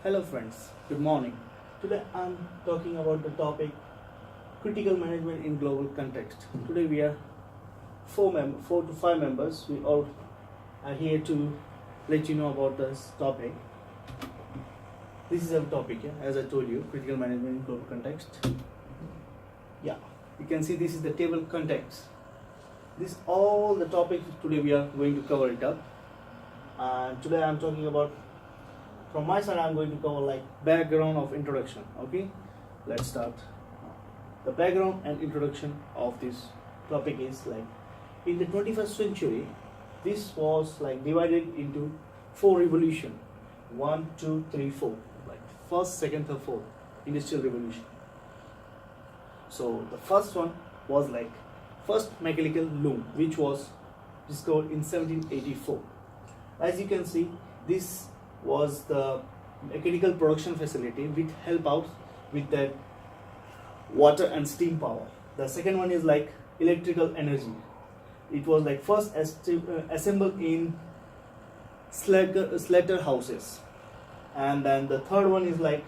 Hello friends, good morning. Today I'm talking about the topic critical management in global context. Today we are four to five members. We all are here to let you know about this topic. This is our topic, as I told you, critical management in global context. Yeah, you can see this is the table context. This all the topics today we are going to cover it up. And today I'm talking about, from my side I'm going to cover like background of introduction. Okay, let's start. The background and introduction of this topic is like, in the 21st century this was like divided into four revolution: 1, 2, 3, 4, like first, second, third, fourth industrial revolution. So the first one was like first mechanical loom, which was discovered in 1784. As you can see, this was the mechanical production facility which help out with that water and steam power. The second one is like electrical energy. It was like first assembled in slaughterhouses. And then the third one is like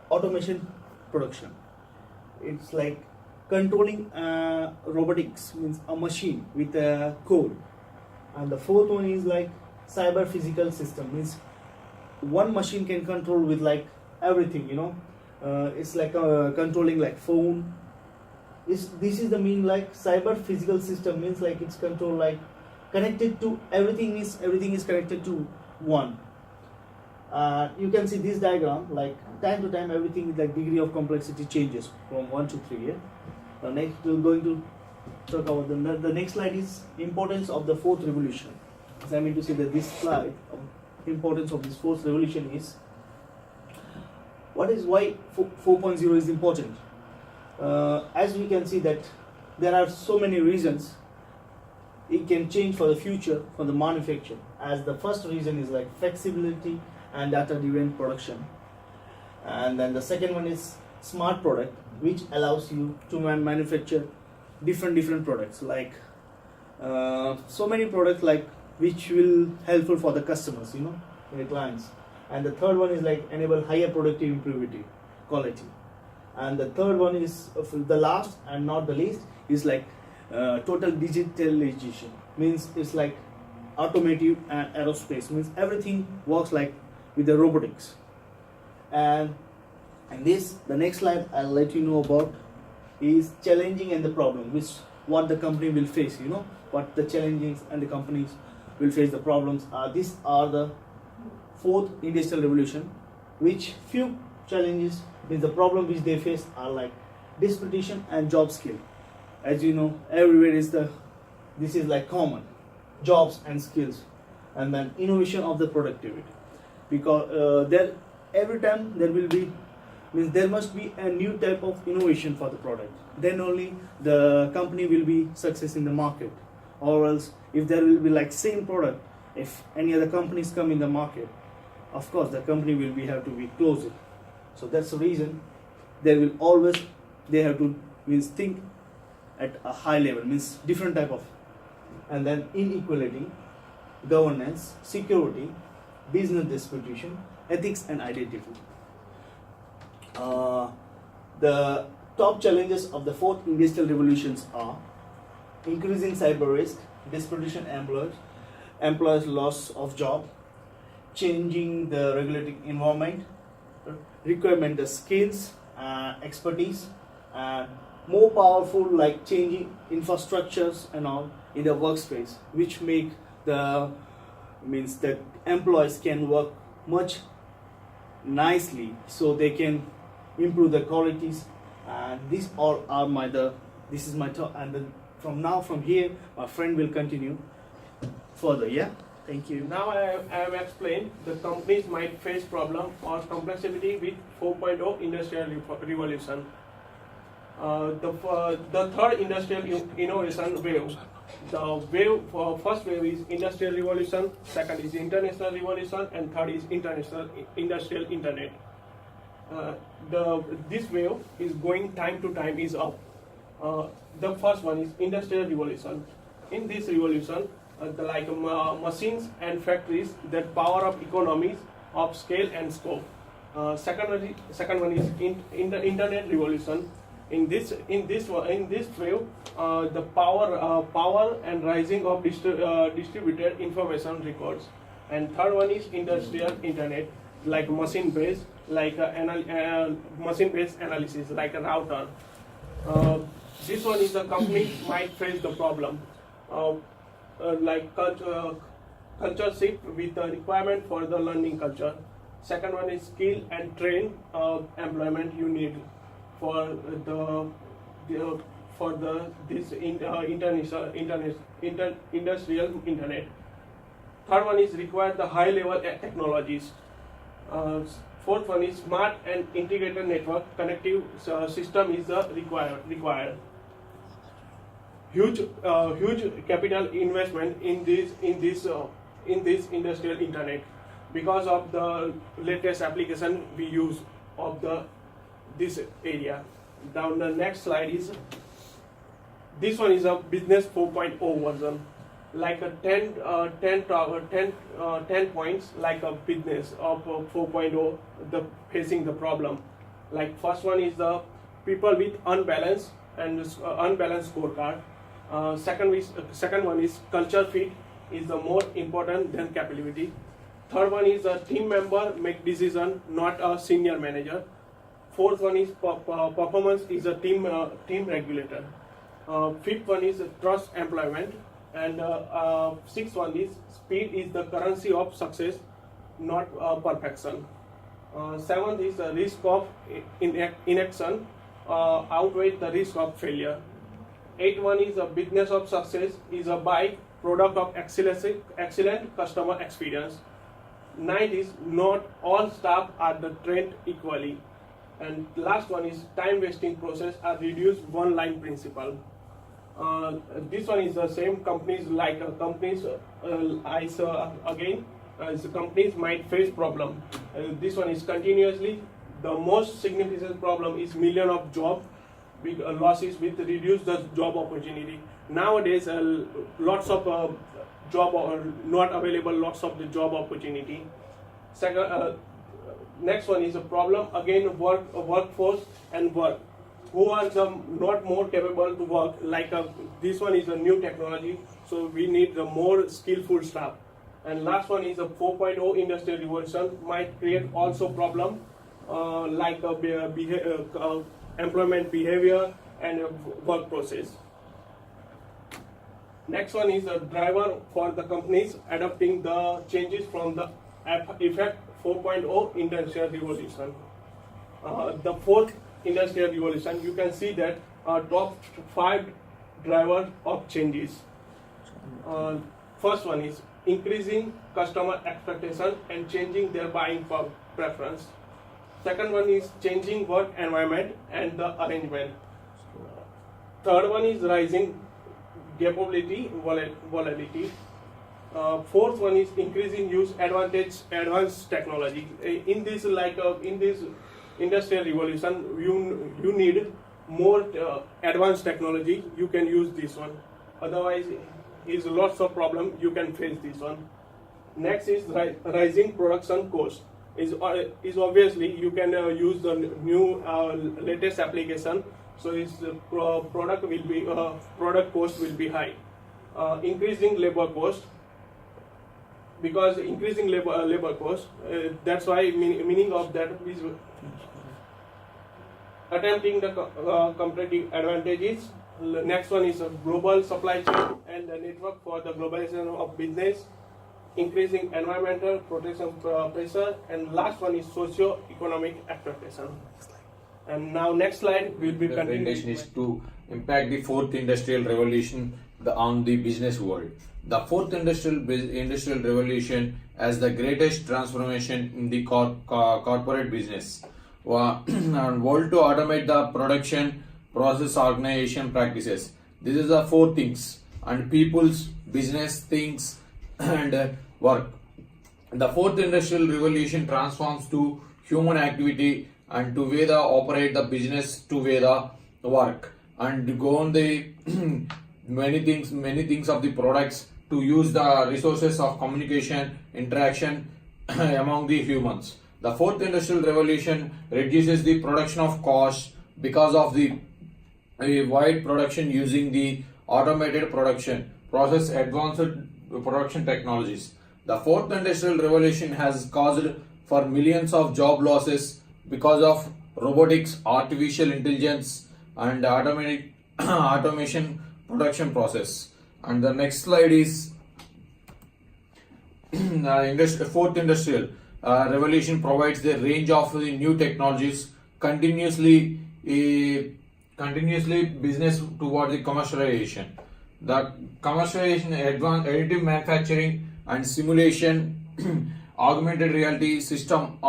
automation production. It's like controlling robotics, means a machine with a code. And the fourth one is like cyber physical system, means one machine can control with like everything, it's like controlling like phone. This is the mean like cyber physical system, means like it's control like connected to everything, is everything is connected to one. You can see this diagram, like time to time everything, like degree of complexity changes from 1 to 3. The next we're going to talk about the next slide is importance of the fourth revolution. So I mean to say that this slide of importance of this fourth revolution is why 4.0 is important. As we can see that there are so many reasons it can change for the future for the manufacture. As the first reason is like flexibility and data driven production, and then the second one is smart product, which allows you to manufacture different products, like so many products like which will helpful for the customers, the clients. And the third one is like enable higher productivity quality. And the third one is the last and not the least is like total digitalization, means it's like automotive and aerospace, means everything works like with the robotics. And the next slide I'll let you know about is challenging and the problem, which what the company will face, what the challenges and the companies will face the problems. These are the fourth industrial revolution, which few challenges means the problem which they face are like disputation and job skill. As you know, everywhere this is like common, jobs and skills. And then innovation of the productivity, because there every time there will be, means there must be a new type of innovation for the product, then only the company will be success in the market. Or else if there will be like same product, if any other companies come in the market, of course the company will have to be closed. So that's the reason they have to means think at a high level, means different type of. And then inequality, governance, security, business disputation, ethics and identity. The top challenges of the fourth industrial revolutions are increasing cyber risk, disputation, employers loss of job, changing the regulatory environment, requirement of skills, expertise, and more powerful like changing infrastructures and all in the workspace, which make means that employees can work much nicely, so they can improve the qualities. And these all are this is my talk. And then from here my friend will continue further. Thank you. Now I have explained the companies might face problem or complexity with 4.0 industrial revolution. The third industrial innovation wave. The first wave is industrial revolution, second is international revolution, and third is international industrial internet. This wave is going time to time is up. The first one is industrial revolution. In this revolution, machines and factories that power up economies of scale and scope. Second one is in the internet revolution. In this wave, the power and rising of distributed information records. And third one is industrial internet, like machine-based analysis, like a router. This one is the company might face the problem, like culture shift with the requirement for the learning culture. Second one is skill and train employment you need for this industrial internet. Third one is required the high level technologies. Fourth one is smart and integrated network connective system is required. Huge capital investment in this industrial internet because of the latest application we use of this area. Down the next slide is this one is a business 4.0 version, like a 10 points, like a business of 4.0 facing the problem. Like first one is the people with unbalanced scorecard. Second one is culture fit is the more important than capability. Third one is a team member make decision, not a senior manager. Fourth one is performance is a team regulator. Fifth one is trust employment, and sixth one is speed is the currency of success, not perfection. Seventh is the risk of inaction outweigh the risk of failure. Eighth one is a business of success is a by product of excellent customer experience. Ninth is not all staff are the trained equally. And last one is time wasting process are reduced one line principle. This one is the same companies like companies companies might face problem. This one is continuously the most significant problem is million of job losses with reduce the job opportunity. Nowadays lots of job are not available, lots of the job opportunity. Second, next one is a problem again workforce and work who are not more capable to work, like this one is a new technology, so we need the more skillful staff. And last one is a 4.0 industrial revolution might create also problem like employment behavior and work process. Next one is a driver for the companies adopting the changes from the effect 4.0 industrial revolution. The fourth industrial revolution, you can see that top 5 drivers of changes. First one is increasing customer expectation and changing their buying preference. Second one is changing work environment and the arrangement. Third one is rising capability, volatility. Fourth one is increasing use advanced technology. In this industrial revolution, you need more advanced technology. You can use this one. Otherwise, is lots of problem. You can face this one. Next is rising production cost. Is obviously you can use the new latest application. So its product cost will be high. Increasing labor cost. Because increasing labor cost, that's why meaning of that is attempting the competitive advantages. Next one is a global supply chain and the network for the globalization of business, increasing environmental protection pressure, and last one is socio-economic expectation. And now next slide will be presentation is to impact the fourth industrial revolution on the business world. The fourth industrial revolution as the greatest transformation in the corporate business and world to automate the production process organization practices. This is the 4 things, and people's business things and work. The fourth industrial revolution transforms to human activity and to way the operate the business to way the work and go on the many things of the products to use the resources of communication interaction among the humans. The fourth industrial revolution reduces the production of cost because of the wide production using the automated production process, advanced production technologies. The fourth industrial revolution has caused for millions of job losses because of robotics, artificial intelligence, and automatic automation production process. And the next slide is fourth industrial revolution provides the range of the new technologies continuously business toward the commercialization. The commercialization, advanced additive manufacturing and simulation, augmented reality, system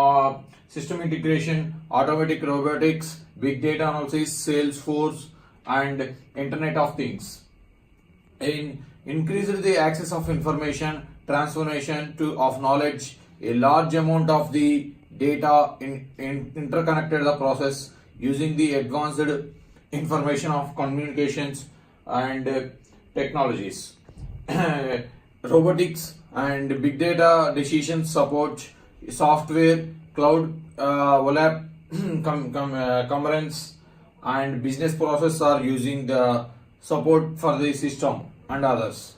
integration, automatic robotics, big data analysis, Salesforce, and Internet of Things. Increased the access of information, transformation of knowledge, a large amount of the data interconnected the process using the advanced information of communications and technologies. Robotics and big data decision support, software, cloud, concurrence, and business process are using the support for the system and others.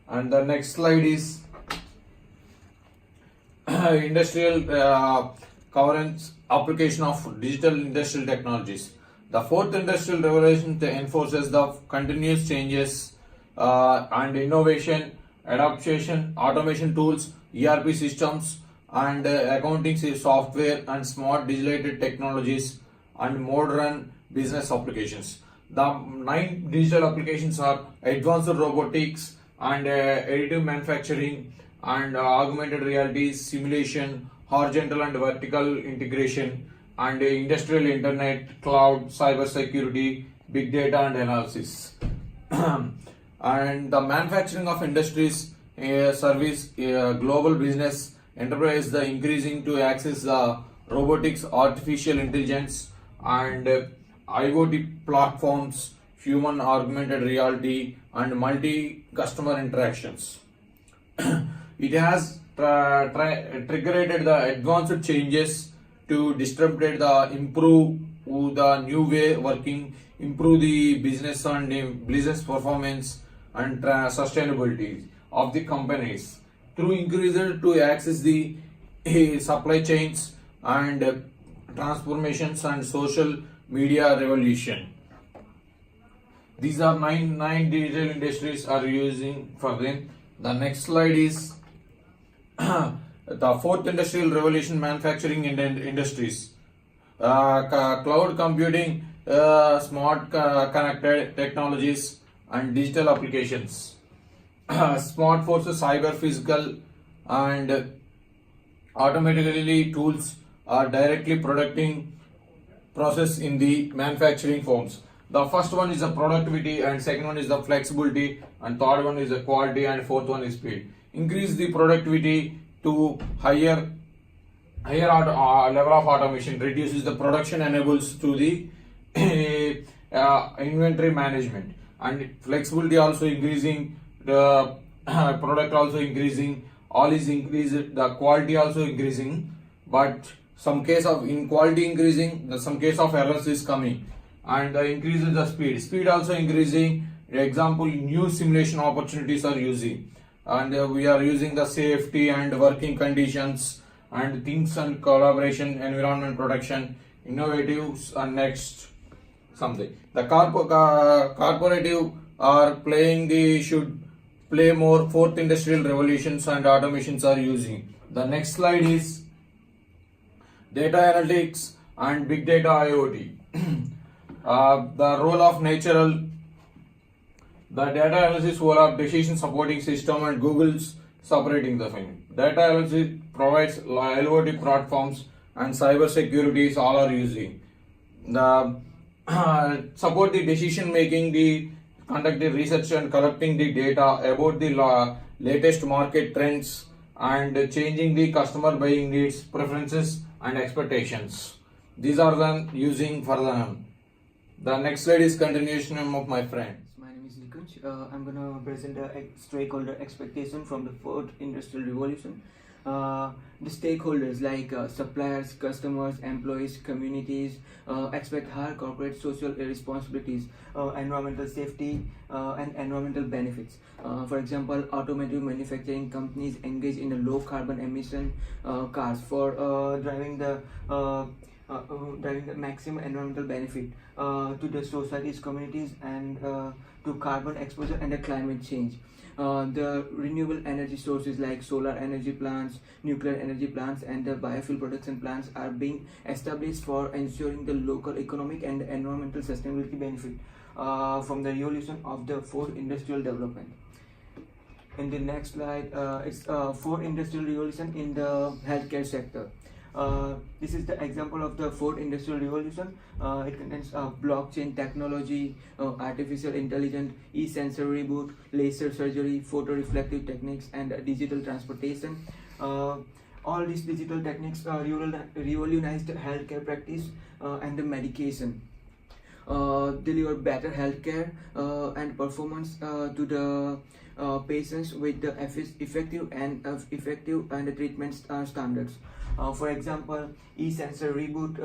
And the next slide is industrial coverage application of digital industrial technologies. The fourth industrial revolution enforces the continuous changes and innovation, adaptation, automation tools, ERP systems, and accounting software and smart digital technologies and modern business applications. The 9 digital applications are advanced robotics and additive manufacturing and augmented reality, simulation, horizontal and vertical integration, and industrial internet, cloud, cyber security, big data and analysis. And the manufacturing of industries, service, global business, enterprise, the increasing to access the robotics, artificial intelligence, and IoT platforms, human augmented reality, and multi-customer interactions. It has triggered the advanced changes to disrupt the improve the new way working, improve the business and business performance and sustainability of the companies through increased to access the supply chains and transformations and social media revolution. These are nine digital industries are using for them. The next slide is the fourth industrial revolution, manufacturing industries, cloud computing, smart connected technologies and digital applications, smart forces, cyber physical and automatically tools are directly producing process in the manufacturing forms. The first one is the productivity, and second one is the flexibility, and third one is the quality, and fourth one is speed. Increase the productivity to higher level of automation, reduces the production, enables to the inventory management, and flexibility also increasing, the product also increasing, all is increased, the quality also increasing, but some case of inequality increasing, some case of errors is coming, and increases the speed also increasing. Example, new simulation opportunities are using, and we are using the safety and working conditions and things and collaboration, environment protection, innovatives, and next something. The corporative are playing the should play more fourth industrial revolutions and automations are using. The next slide is data analytics and big data IoT. The role of natural, the data analysis role of decision supporting system and Google's separating the thing. Data analysis provides IoT platforms and cyber securities all are using. The support the decision making, the conduct the research and collecting the data about the latest market trends and changing the customer buying needs, preferences and expectations. These are then using for them. The next slide is continuation of my friend. My name is Nikunj. I'm going to present a story called Expectation from the Fourth Industrial Revolution. The stakeholders like suppliers, customers, employees, communities expect higher corporate social responsibilities, environmental safety, and environmental benefits. For example, automotive manufacturing companies engage in the low carbon emission cars for driving the maximum environmental benefit to the societies, communities, and to carbon exposure and the climate change. The renewable energy sources like solar energy plants, nuclear energy plants, and the biofuel production plants are being established for ensuring the local economic and environmental sustainability benefit from the revolution of the fourth industrial development. In the next slide, it's fourth industrial revolution in the healthcare sector. This is the example of the fourth industrial revolution. It contains blockchain technology, artificial intelligence, e-sensor reboot, laser surgery, photoreflective techniques, and digital transportation. All these digital techniques revolutionized healthcare practice and the medication. Deliver better healthcare and performance to the patients with the effective and treatment standards. For example, e-sensor reboot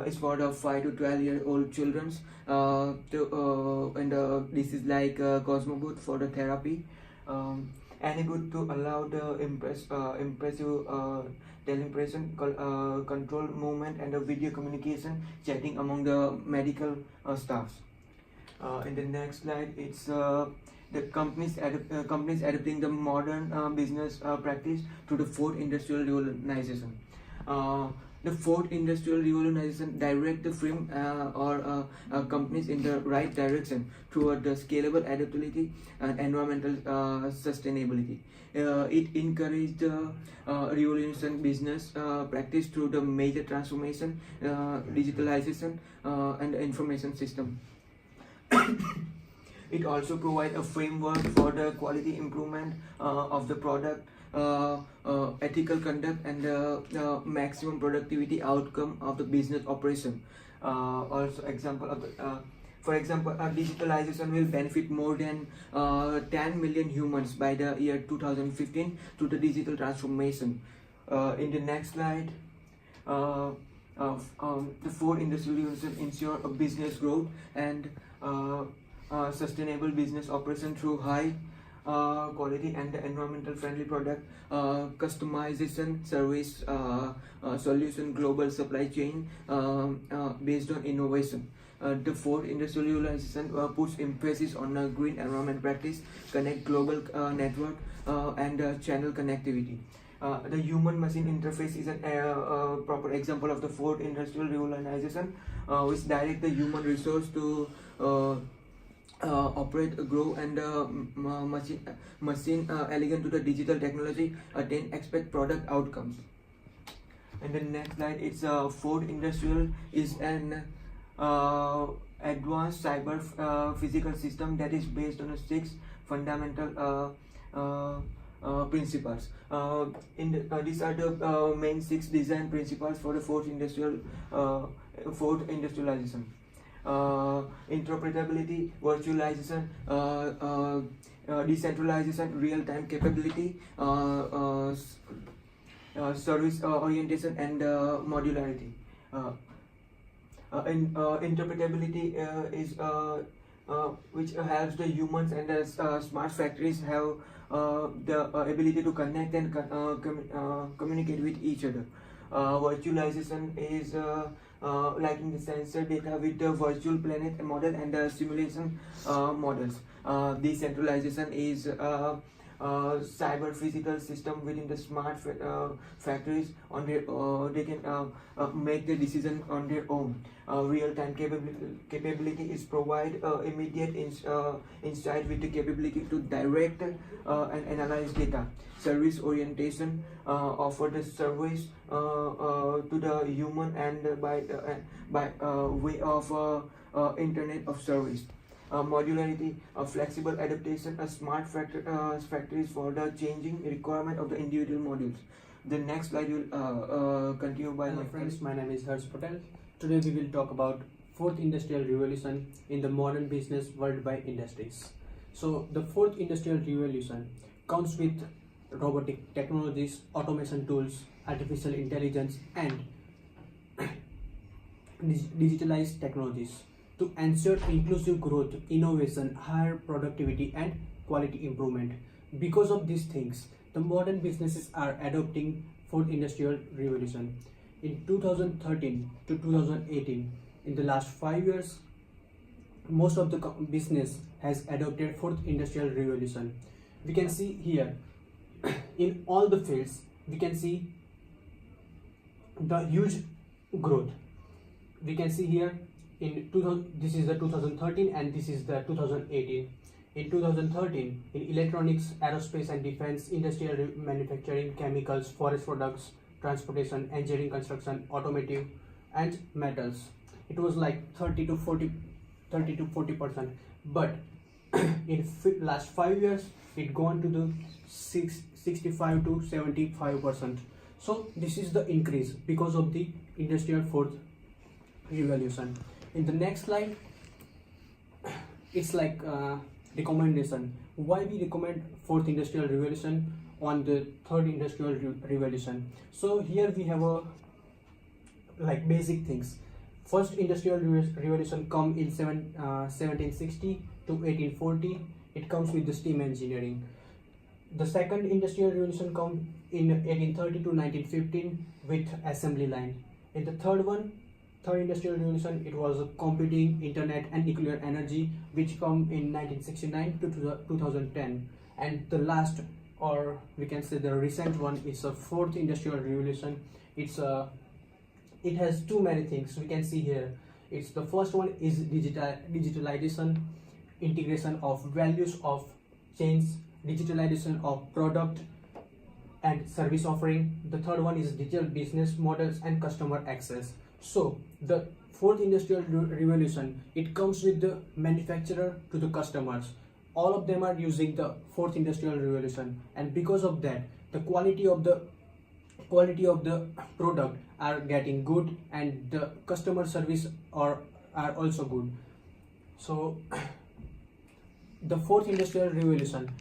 is for the 5 to 12-year-old children, and this is like Cosmoboot for the therapy. Anyboot to allow the impressive teleimpression, control movement, and the video communication, chatting among the medical staffs. In the next slide, it's the companies adapting the modern business practice to the fourth industrial revolutionization. The fourth industrial revolutionization direct the firm or companies in the right direction toward the scalable adaptability and environmental sustainability. It encouraged revolution business practice through the major transformation, digitalization, and information system. It also provides a framework for the quality improvement of the product, ethical conduct, and maximum productivity outcome of the business operation. Also, example of for example, digitalization will benefit more than 10 million humans by the year 2015 to the digital transformation. In the next slide, the fourth industrial revolution ensure a business growth and sustainable business operation through high quality and environmental friendly product, customization, service, solution, global supply chain based on innovation. The fourth industrial revolution puts emphasis on green environment practice, connect global network, and channel connectivity. The human-machine interface is a proper example of the fourth industrial revolutionization, which direct the human resource to operate, grow, and machine elegant to the digital technology, attain expect product outcomes. And the next slide, it's fourth industrial is an advanced cyber physical system that is based on 6 fundamental principles. These are the main 6 design principles for the fourth industrialization. Interpretability, virtualization, decentralization, real-time capability, service orientation, and modularity. Interpretability is which helps the humans and the smart factories have the ability to connect and communicate with each other. Virtualization is liking the sensor data with the virtual planet model and the simulation models. Decentralization is cyber physical system within the smart factories on their they can make the decision on their own. Real-time capability is provide immediate insight with the capability to direct and analyze data. Service orientation offer the service to the human and by way of internet of service. Modularity, flexible adaptation, smart factories for the changing requirement of the individual modules. The next slide will continue by Hello my friends, my name is Patel. Today we will talk about fourth industrial revolution in the modern business world by industries. So the fourth industrial revolution comes with robotic technologies, automation tools, artificial intelligence, and digitalized technologies to ensure inclusive growth, innovation, higher productivity, and quality improvement. Because of these things, the modern businesses are adopting fourth industrial revolution. In 2013 to 2018, in the last 5 years, most of the business has adopted fourth industrial revolution. We can see here in all the fields, we can see the huge growth. We can see here in 2000, this is the 2013 and this is the 2018. In 2013, in electronics, aerospace and defense, industrial manufacturing, chemicals, forest products, transportation, engineering, construction, automotive, and metals, it was like 30 to 40%. But in last 5 years, it gone to the 65 to 75%. So this is the increase because of the industrial fourth revolution. In the next slide, it's like recommendation. Why we recommend fourth industrial revolution on the third industrial revolution? So here we have a like basic things. First industrial revolution come in 1760 to 1840. It comes with the steam engineering. The second industrial revolution come in 1830 to 1915 with assembly line. In the third industrial revolution, it was computing, internet, and nuclear energy, which come in 1969 to 2010. And the last, or we can say the recent one, is a fourth industrial revolution. It has too many things we can see here. It's the first one is digitalization, integration of values of chains, digitalization of product and service offering. The third one is digital business models and customer access. So the fourth industrial revolution, it comes with the manufacturer to the customers. All of them are using the fourth industrial revolution, and because of that, the quality of the product are getting good, and the customer service are also good. So the fourth industrial revolution,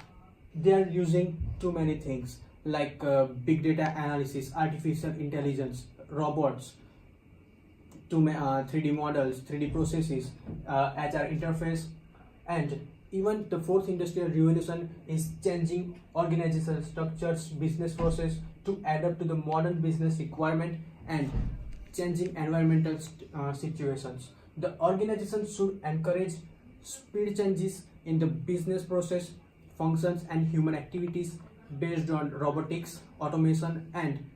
they are using too many things like big data analysis, artificial intelligence, robots, 3D models, 3D processes, HR interface, and even the fourth industrial revolution is changing organizational structures, business process to adapt to the modern business requirement and changing environmental situations. The organization should encourage speed changes in the business process, functions, and human activities based on robotics, automation, and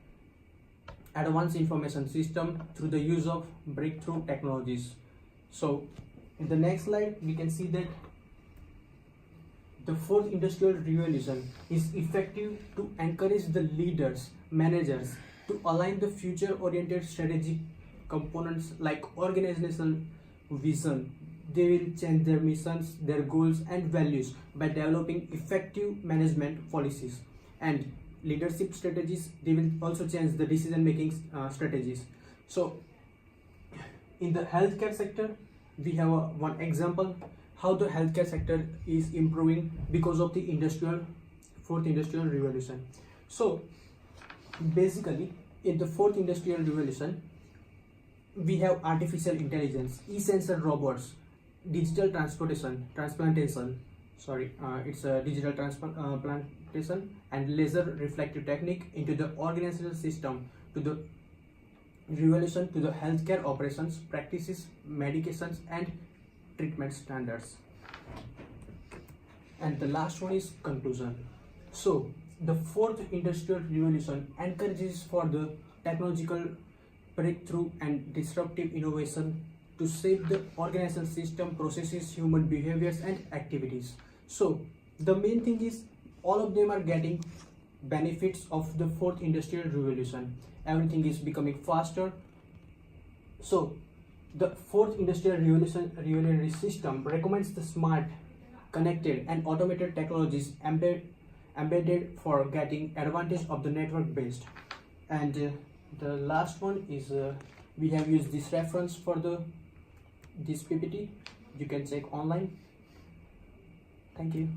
advanced information system through the use of breakthrough technologies. So in the next slide, we can see that the fourth industrial revolution is effective to encourage the leaders, managers to align the future-oriented strategic components like organizational vision. They will change their missions, their goals, and values by developing effective management policies and leadership strategies. They will also change the decision-making strategies. So in the healthcare sector, we have one example how the healthcare sector is improving because of the fourth industrial revolution. So basically, in the fourth industrial revolution, we have artificial intelligence, e-sensor robots, digital transplantation, it's a digital transplantation, and laser reflective technique into the organizational system to the revolution to the healthcare operations, practices, medications, and treatment standards. And the last one is conclusion. So the fourth industrial revolution encourages for the technological breakthrough and disruptive innovation to shape the organizational system, processes, human behaviors, and activities. So the main thing is all of them are getting benefits of the fourth industrial revolution. Everything is becoming faster. So the fourth industrial revolutionary system recommends the smart, connected, and automated technologies embedded for getting advantage of the network based. And the last one is we have used this reference for this PPT. You can check online. Thank you.